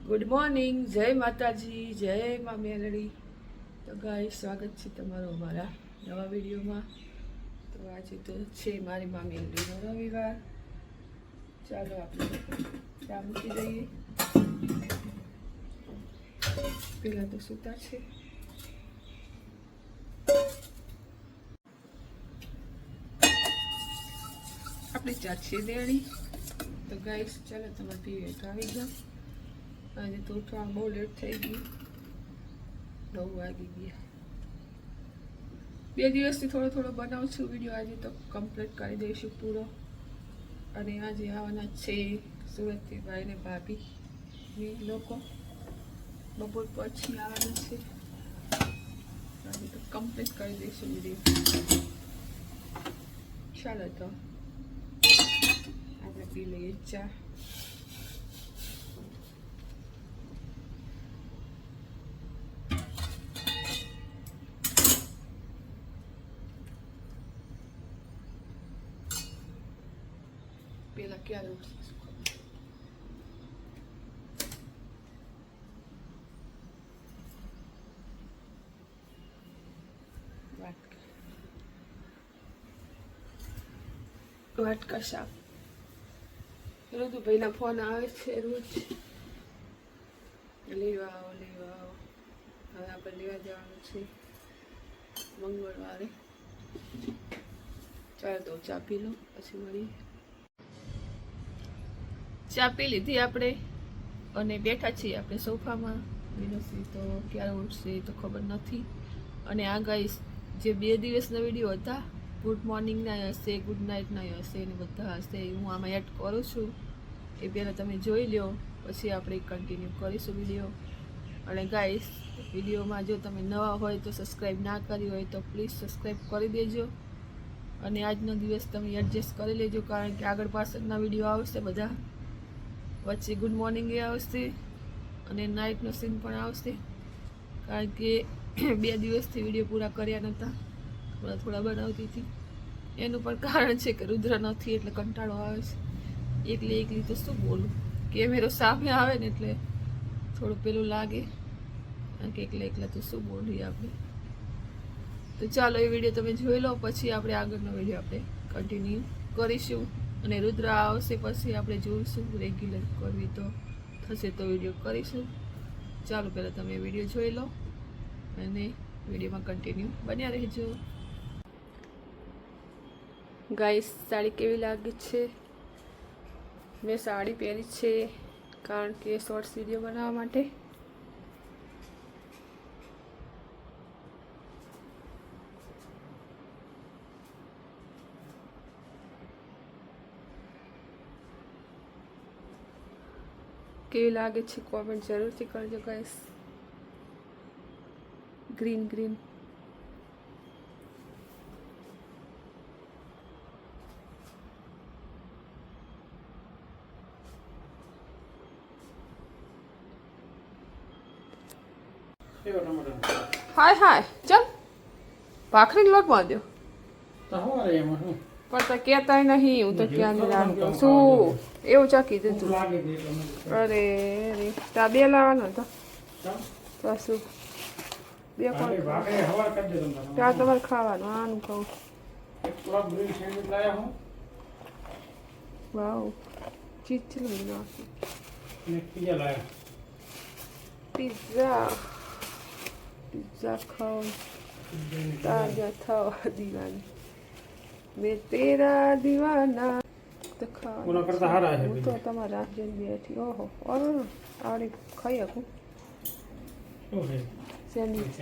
Good morning, જય માતાજી, જય મા મેલડી. તો ગાય સ્વાગત છે તમારું અમારા નવા વિડીયોમાં. તો આજે તો છે મારી મા મેલડીનો રવિવાર. ચાલો આપણે ચા મૂકી દઈએ. પેલા તો સૂતા છે. આપણી ચા છે દેણી. તો ગાય ચાલો તમારે પીવે તો આવી જાઓ. આજે તો ઉઠવામાં બહુ લેટ થઈ ગયું, 9 વાગી ગયા. 2 દિવસથી થોડો થોડો બનાવું છું વિડીયો. આજે તો કમ્પ્લીટ કરી દઈશું પૂરો. અને આજે આવવાના છે સુરતથી ભાઈ ને ભાભી લોકો. બપોર પછી આવવાના છે. આજે તો કમ્પ્લીટ કરી દઈશું વિડીયો. ચાલો તો આપણે પી લઈએ ચા. પેલા ક્યારે ઉઠીશું? વાટકા સાફ. ઋતુભાઈના ફોન આવે છે રોજ, લેવા આવો લેવા આવો. હવે આપણે લેવા જવાનું છે મંગળવારે. ચાલો તો ચા પી લો, પછી મળીએ. ચા પી લીધી આપણે અને બેઠા છીએ આપણે સોફામાં. વિનોસી તો ક્યારે ઉઠશે તો ખબર નથી. અને આ ગાઈસ જે 2 દિવસના વિડીયો હતા, ગુડ મોર્નિંગના હશે, ગુડ નાઇટના હશે ને બધા હશે, હું આમાં એડ કરું છું. એ પહેલાં તમે જોઈ લો, પછી આપણે કન્ટિન્યુ કરીશું વિડીયો. અને ગાઈસ વિડીયોમાં જો તમે નવા હોય તો સબસ્ક્રાઈબ ના કરી હોય તો પ્લીઝ સબસ્ક્રાઈબ કરી દેજો. અને આજનો દિવસ તમે એડજસ્ટ કરી લેજો, કારણ કે આગળ પાછળના વિડીયો આવશે બધા. વચ્ચે ગુડ મોર્નિંગ એ આવશે અને નાઇટનો સીન પણ આવશે, કારણ કે 2 દિવસથી વિડીયો પૂરા કર્યા નહોતા, થોડા થોડા બનાવતી હતી. એનું પણ કારણ છે કે રુદ્ર નથી એટલે કંટાળો આવે છે. એકલી તો શું બોલું, કેમેરો સામે આવે ને એટલે થોડું પેલું લાગે, કારણ કે એકલા તો શું બોલીએ આપણે. તો ચાલો એ વિડીયો તમે જોઈ લો, પછી આપણે આગળનો વિડીયો આપણે કન્ટિન્યુ કરીશું. અને રુદ્ર આવશે પછી આપણે જોઈશું, રેગ્યુલર કરવી તો થશે તો વિડીયો કરીશું. ચાલો પહેલાં તમે વિડીયો જોઈ લો અને વિડીયોમાં કન્ટિન્યુ બન્યા રહેજો. ગાઈસ સાડી કેવી લાગે છે? મેં સાડી પહેરી છે કારણ કે શોર્ટ્સ વિડીયો બનાવવા માટે. કેવી લાગે છે કોમેન્ટ જરૂરથી કરજો ગાઈસ. ગ્રીન ગ્રીન હાય હાય. ચલ ભાખરીનો લોટ બાંધ્યો પણ તો કહેતા નહીં. હું તો ક્યાં લાગ્યો શું એવું ચાકી દીધું. અરે અરે તા 2 લાવવાનો હતો તો શું 2 કોણ ત્યાં તમારે ખાવાનું? આનું ખાવું. વાવ ચીચલું નાખી. પિઝા ખાઓ, તાજા થવા દીવાની. મેં તેરા દીવાના તો ખાવા. હું તો તમારા રાજ્ય બેઠી. ઓહો ઓર આવડે ખાઈ શકું. સેન્ડવિચ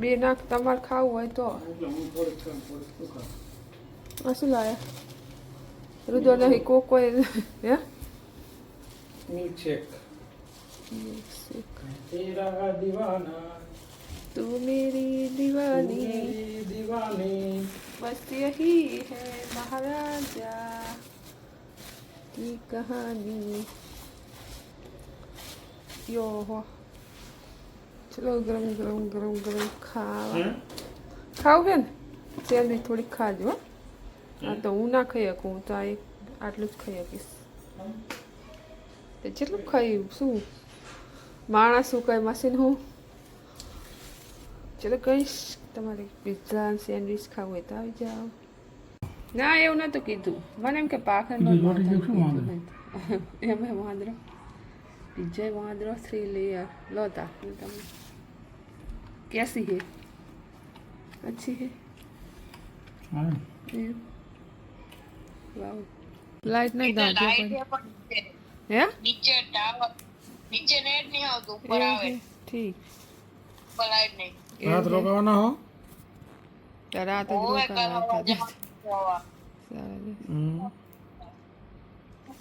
2 નાખ તમારે ખાવું હોય તો. આ શું લાયા? રુદો નહીં કોકો હે तेरा दीवाना तू मेरी दीवानी दीवानी बस यही है महाराजा की कहानी. યો હો ચલો ગરમ ગરમ ગરમ ગરમ ખાવ હે ને તેલની થોડીક ખાજો. આ તો હું ના ખાઈ શકું, હું તો આ આટલું જ ખાઈ શકીશ. તે કેટલું ખાયું શું માણસ શું કઈ મશીન હું ચલો કહીશ તમારે પિઝા સેન્ડવિચ ખાવું હોય તો આવી જાઓ ના એવું નતું કીધું મને એમ કે પાખંડ એમ વાંદરો પિઝા વાંદરો 3 લેયર લોતા તમે कैसी है अच्छी है हाँ वाह लाइट नहीं डाल है નીચે નેટ નહીં આવતું ઉપર આવે ठीक ઉપર લાઈટ નહીં रात रोकाना हो रात ઓવે કરવા જવા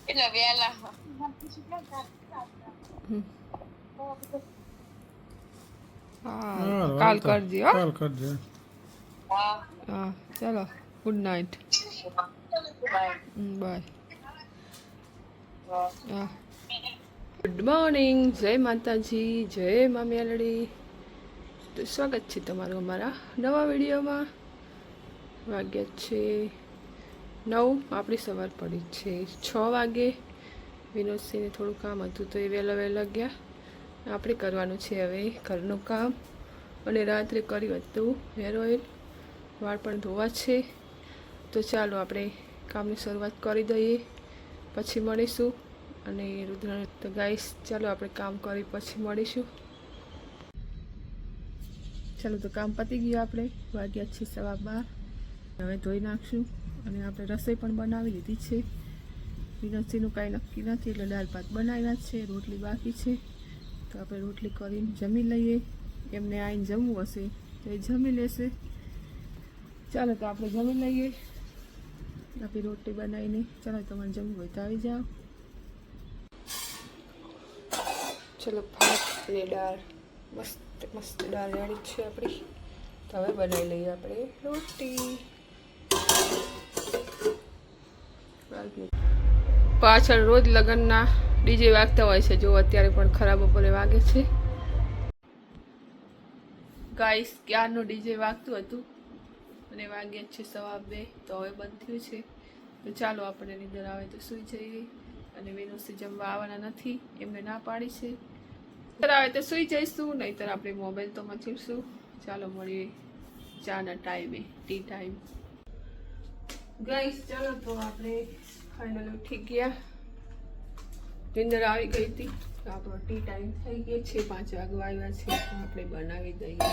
એટલે વેલા हाँ कॉल कर दियो कॉल कर दे હા हाँ चलो गुड नाइट બાય बाय હા हाँ ગુડ મોર્નિંગ જય માતાજી જય મા મેલડી તો સ્વાગત છે તમારું અમારા નવા વિડીયોમાં વાગ્યા છે 9 આપણી સવાર પડી છે 6 વાગે વિનોદસિંહને થોડું કામ હતું તો એ વહેલા ગયા આપણે કરવાનું છે હવે ઘરનું કામ અને રાત્રે કર્યું હતું હેર ઓઇલ વાળ પણ ધોવા છે તો ચાલો આપણે કામની શરૂઆત કરી દઈએ પછી મળીશું અને રુદ્ર તો ગાઈસ ચાલો આપણે કામ કરી પછી મળીશું ચાલો તો કામ પતી ગયું આપણે વાગ્યા છે 12:15 હવે ધોઈ નાખશું અને આપણે રસોઈ પણ બનાવી લીધી છે વિનોદસિંહનું કાંઈ નક્કી નથી એટલે દાળ ભાત બનાવ્યા છે રોટલી બાકી છે તો આપણે રોટલી કરીને જમી લઈએ એમને આવીને જમવું હશે તો એ જમી લેશે ચાલો તો આપણે જમી લઈએ આપણી રોટલી બનાવીને ચાલો તમારે જમવું હોય તો આવી જાઓ ચલો ભાત અને દાળ મસ્ત મસ્ત દાળ રેડી છે આપણી તો હવે બનાવી લઈએ આપણે રોટી પાછળ રોજ લગ્નના ડીજે વાગતા હોય છે જો અત્યારે પણ ખરાબ બપોરે વાગે છે ગાઈસ ક્યારનું ડીજે વાગતું હતું અને વાગ્યા છે 2:15 તો હવે બંધ થયું છે તો ચાલો આપણે નીંદર આવે તો સૂઈ જઈએ અને વિનોદસિંહ જમવા આવવાના નથી એમને ના પાડી છે નીંદર આવે તો સૂઈ જઈશું નહીંતર આપણે મોબાઈલ તો મચીશું ચાલો મળીએ ચાના ટાઈમે ટી ટાઈમ ગાઈસ ચાલો તો આપણે ફાઇનલ ઉઠી ગયા નીંદર આવી ગઈ હતી તો આપણો ટી ટાઈમ થઈ ગયો છે 5 વાગવા આવ્યા છે તો આપણે બનાવી દઈએ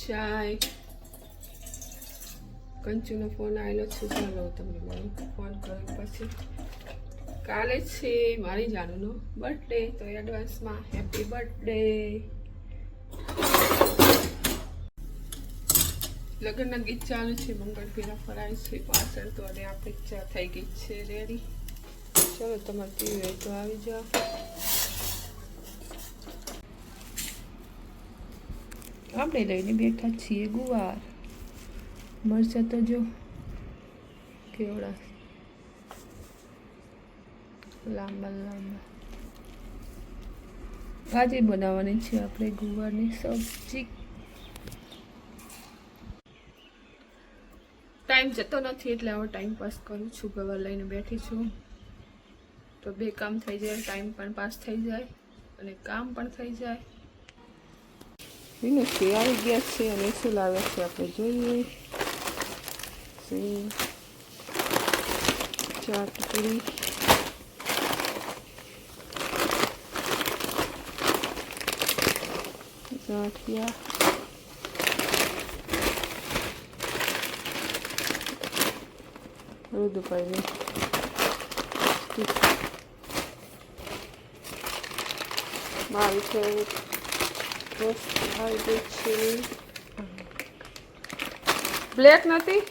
ચાય કંચુનો ફોન આવેલો છે ચાલો તમને મળું ફોન કર્યો પછી કાલે છે મારી જાનુનો બર્થડે તો એડવાન્સમાં હેપી બર્થડે લગ્નના ગીત ચાલુ છે મંગળ ફેરા ફરાય છે પાછળ તો અને આપણે ચા થઈ ગઈ છે રેડી ચલો તમારે પીવું હોય તો આવી જાઓ આપણે લઈને બેઠા છીએ ગુવાર મરચા તો જો કેવડા લાંબા લાંબા ભાજી બનાવવાની છે આપણે ગુવારની સબ્જી ટાઈમ જતો નથી એટલે હવે ટાઈમ પાસ કરું છું ગવાર લઈને બેઠી છું તો બે કામ થઈ જાય ટાઈમ પણ પાસ થઈ જાય અને કામ પણ થઈ જાય વિનોદસિંહ આવી ગયા છે અને શું લાવે છે આપણે જોઈએ સિંગ ચાટપુરી ગાંઠિયા રુદુભાઈની મારી ફેવરેટ વસ્તુ આવી ગઈ છે બ્લેક નથી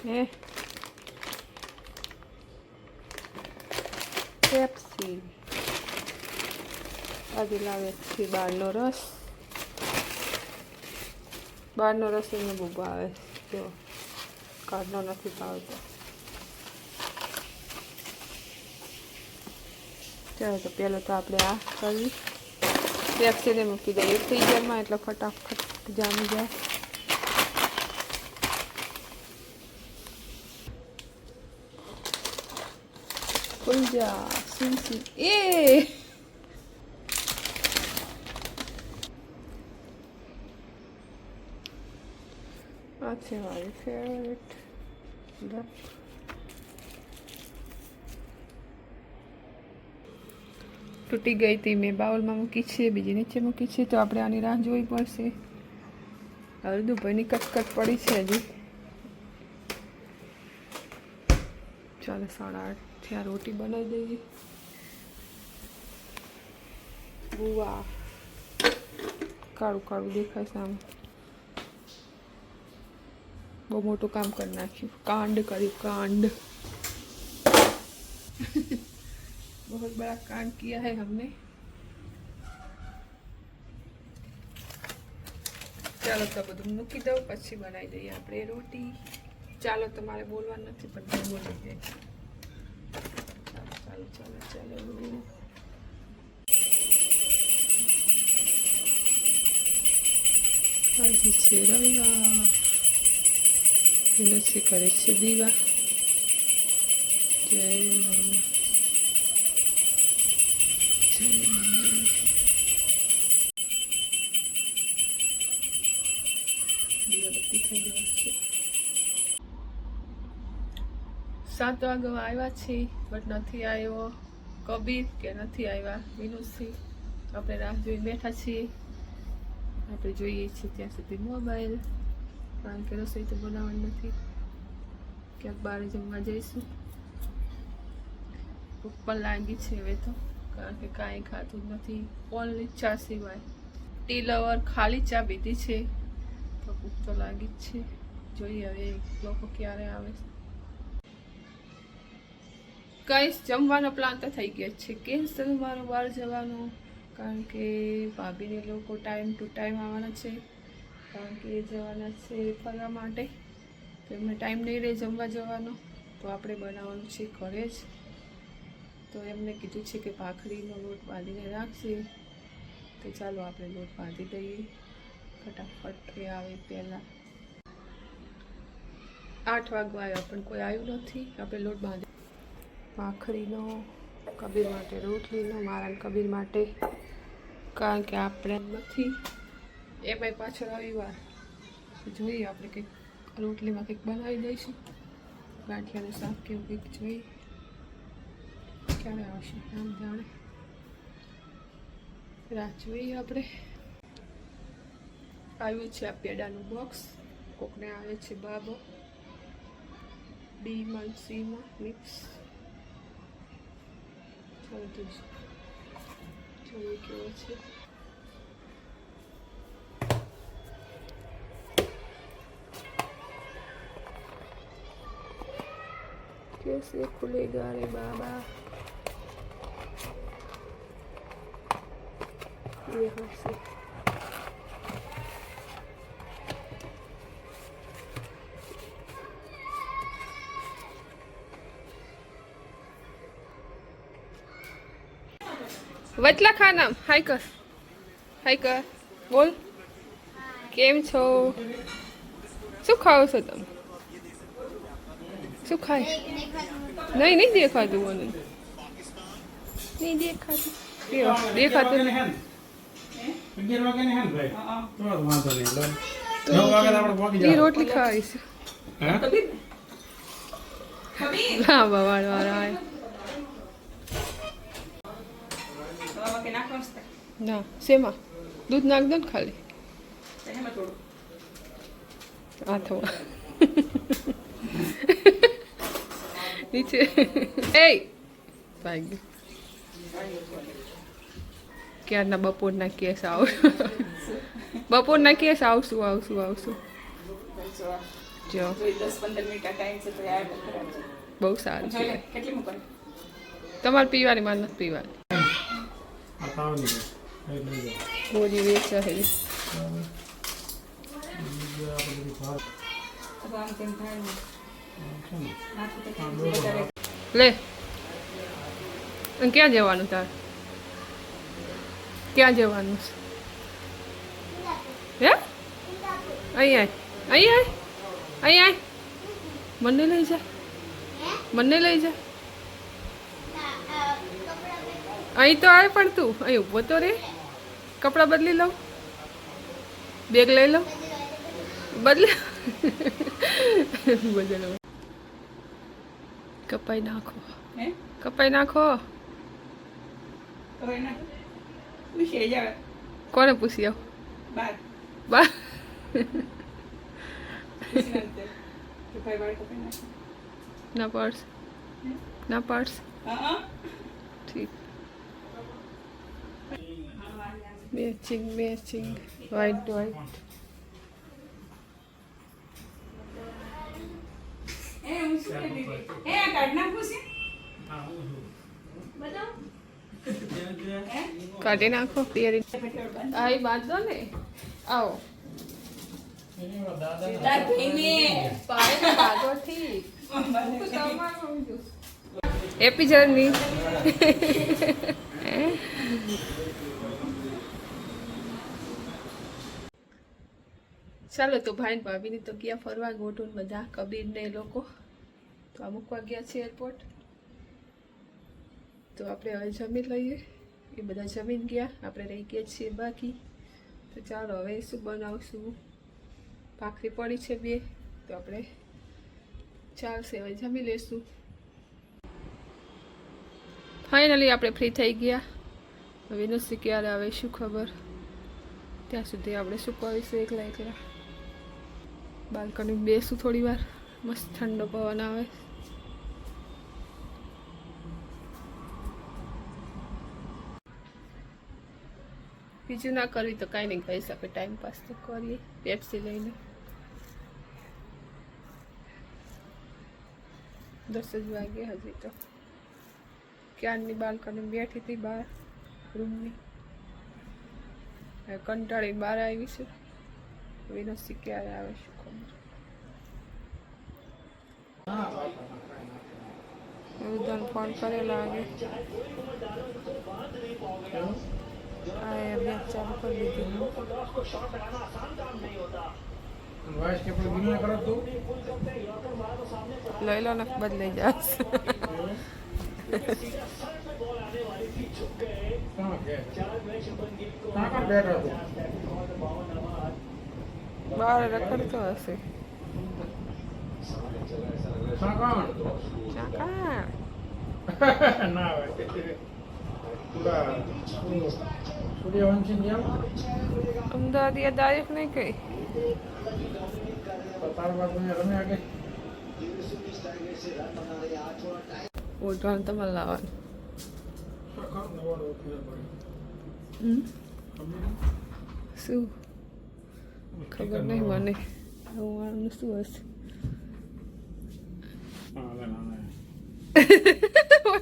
હે પેપ્સી આજે લાવે છે બહારનો રસ એને બહુ ભાવે જો કાઢનો નથી ભાવતો ચાલો તો પહેલાં તો આપણે આ કરી પેપ્સીને મૂકી દઈએ ફ્રીઝરમાં એટલે ફટાફટ જામી જાય ખુલ જા સિંસી એ આ છે મારી ફેવરેટ તૂટી ગઈ હતી મેં બાઉલમાં મૂકી છે બીજી નીચે મૂકી છે તો આપણે આની રાહ જોવી પડશે હળદુભાઈની કટકટ પડી છે હજી ચાલો 8:30 થયા રોટી બનાવી દઈએ વાહ કાળું કાળું દેખાય છે આમ બહુ મોટું કામ કરી નાખ્યું કાંડ કર્યું કાंड बहुत बड़ा कांड किया है हमने ચાલો તો બધું મૂકી દઉં પછી બનાવી દઈએ આપણે રોટી ચાલો તમારે બોલવાનું નથી પણ હું બોલી દે ચાલો ચાલો ચાલો ચાલો આજે છે રવિવાર વિનોદસિંહ કરે છે દીવા જય મમ્મી દીવાબત્તી થઈ ગઈ છે 7 વાગવા આવ્યા છે બટ નથી આવ્યો કબીર કે નથી આવ્યા વિનોદસિંહ આપણે રાહ જોઈ બેઠા છીએ આપણે જોઈએ છીએ ત્યાં સુધી મોબાઈલ કારણ કે રસોઈ તો બનાવવાની નથી ક્યાંક બહાર જમવા જઈશું ભૂખ પણ લાગી છે હવે તો કારણ કે કાંઈ ખાતું જ નથી ઓનલી ચા સિવાય ટી લવર ખાલી ચા પીધી છે તો ભૂખ તો લાગી જ છે જોઈએ હવે લોકો ક્યારે આવે કઈ જમવાનો પ્લાન તો થઈ ગયો છે કેન્સલ મારો બહાર જવાનો કારણ કે ભાભીને લોકો ટાઈમ ટુ ટાઈમ આવવાના છે કારણ કે એ જવાના છે ફરવા માટે તો એમને ટાઈમ નહીં રહે જમવા જવાનો તો આપણે બનાવવાનું છે ઘરે જ તો એમને કીધું છે કે ભાખરીનો લોટ બાંધીને રાખશે તો ચાલો આપણે લોટ બાંધી દઈએ ફટાફટ એ આવે પહેલાં 8 વાગવા આવ્યા પણ કોઈ આવ્યું નથી આપણે લોટ બાંધી ભાખરીનો કબીર માટે રોટલીનો મારા કબીર માટે કારણ કે આપણે નથી એમાંય પાછો રવિવાર જોઈએ આપણે કંઈક રોટલીમાં કંઈક બનાવી દઈશું ગાંઠિયાનું શાક કેવું કંઈક જોઈએ ક્યારે આવશે આમ જાણે રાહ જોઈએ આપણે આવ્યું છે આ પેડાનું બોક્સ કોકને આવે છે બાબો બીમાં સીમાં મિક્સ ચાલો તો જોઈએ કેવો છે कैसे खुलेगा रे बाबा यहाँ से વચલા ખાના હાય કર બોલ કેમ છો શું ખાઓ છો તમે શું ખાય નહીં દેખાતું મને નહીં દેખાતું દેખાતું નહીં 11 વાગે ને હેન ભાઈ તો વાંધો નહીં 9 વાગે આપણે પહોંચી જાવ રોટલી ખાવીશું હે હા વાળ આય ના શેમાં દૂધ નાખ દો ને ખાલી હાથમાં નીચે એ ભાઈ ક્યારના બપોરના કેસ બપોરના કેસ આવશું જો 10-15 મિનિટ ટાઈમ છે તો યાર બહુ સારું છે કેટલી મૂકવાની તમારે પીવાની માર નથી પીવાની ગોળી વેચા છે લે અને ક્યાં જવાનું તાર ક્યાં જવાનું છે હે અહીંયા મને લઈ જા અહીં તો આવે પણ તું અહીં ઊભો તો રે કપડાં બદલી લઉં બેગ લઈ લઉં બદલે બદલો કપાઈ નાખો હે કપાઈ નાખો હવે ના પૂછે જાવ કોને પૂછી આવ બાર બા પૂછી નંતર તો ભાઈ બાર કપી નાખ ના પર્સ ના પર્સ હા ઠીક મેચિંગ વ્હાઈટ વ્હાઈટ એ હું શું કહેતી હતી એ કાઢ નાખું છે કાઢી નાખો પિયરી આ બાંધો ને આવો તાર ભાઈને પાણી બાંધો ઠીક હેપી જર્ની ચાલો તો ભાઈ ને ભાભીની તો ગયા ફરવા ગોઠું બધા કબીર ને એ લોકો તો અમુક વાગ્યા છે એરપોર્ટ તો આપણે હવે જમી લઈએ એ બધા જમીન ગયા આપણે રહી ગયા છીએ બાકી તો ચાલો હવે શું બનાવશું ભાખરી પડી છે બે તો આપણે ચાલશે હવે જમી લઈશું ફાઇનલી આપણે ફ્રી થઈ ગયા હવે નથી ક્યારે આવે શું ખબર ત્યાં સુધી આપણે શું કરીશું એકલા બાલ્કની બેસું થોડી વાર મસ્ત ઠંડો પવન આવે બીજું ના કરવી તો કાંઈ નહીં કરી શકે ટાઈમ પાસ તો કરીએ પેપ્સી લઈને 10 જ વાગે હજી તો ક્યારની બાલ્કની બેઠી હતી બહાર રૂમની કંટાળીને બહાર આવી છે વિનોસી ક્યારે આવે શું ખબર બધાને ફોન કરેલા આગે અભ્યાસ ચાલુ કરી દીધી વાઇસ કે પણ વિના કરો તું લઈ લો ને બદલાઈ જશે બહાર રખડતો હશે ચાકા ના હોય સૂર્યવંશી જેમ અમદાવાદ યાદ આવ્યું નહીં કઈ તાર બાપુને રમે આગળ ઓઢવાનું તમારે લાવવાનું શું ખબર નહીં મને હું શું હશે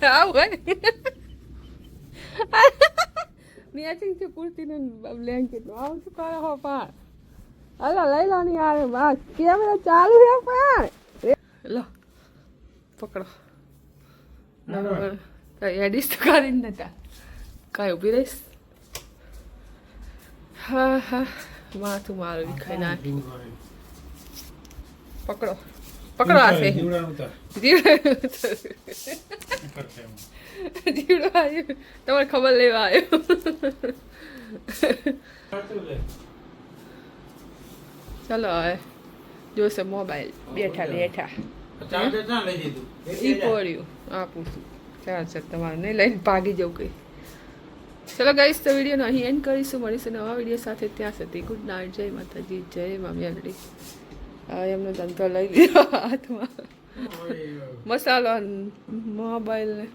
આવું મેચિંગ છે કુર્તીનું બ્લેન્કેટ આવું શું કરે હો પણ અલા લઈ લો ની યાર બસ કેમેરા ચાલુ છે પણ લો પકડો બરાબર કઈ એડિસ તો કરી જ નતા કઈ ઊભી રહીશ હા હા માથું મારું વિખાઈ નાખી પકડો પકડો આશે જીવડો આવ્યો તમારે ખબર લેવા આવ્યો ચલો હવે જોશે મોબાઈલ બેઠા બેઠા ઈ પડ્યું આપું છું ચાલશે તમારે નહીં લઈને ભાગી જવું કંઈ ચલો ગાઈસ તો વિડીયોનો અહીં એન્ડ કરીશું મળીશું નવા વિડીયો સાથે ત્યાં સુધી ગુડ નાઇટ જય માતાજી જય મામી અલડી એમનો ધંધો લઈ લીધો હાથમાં મસાલો મોબાઈલ ને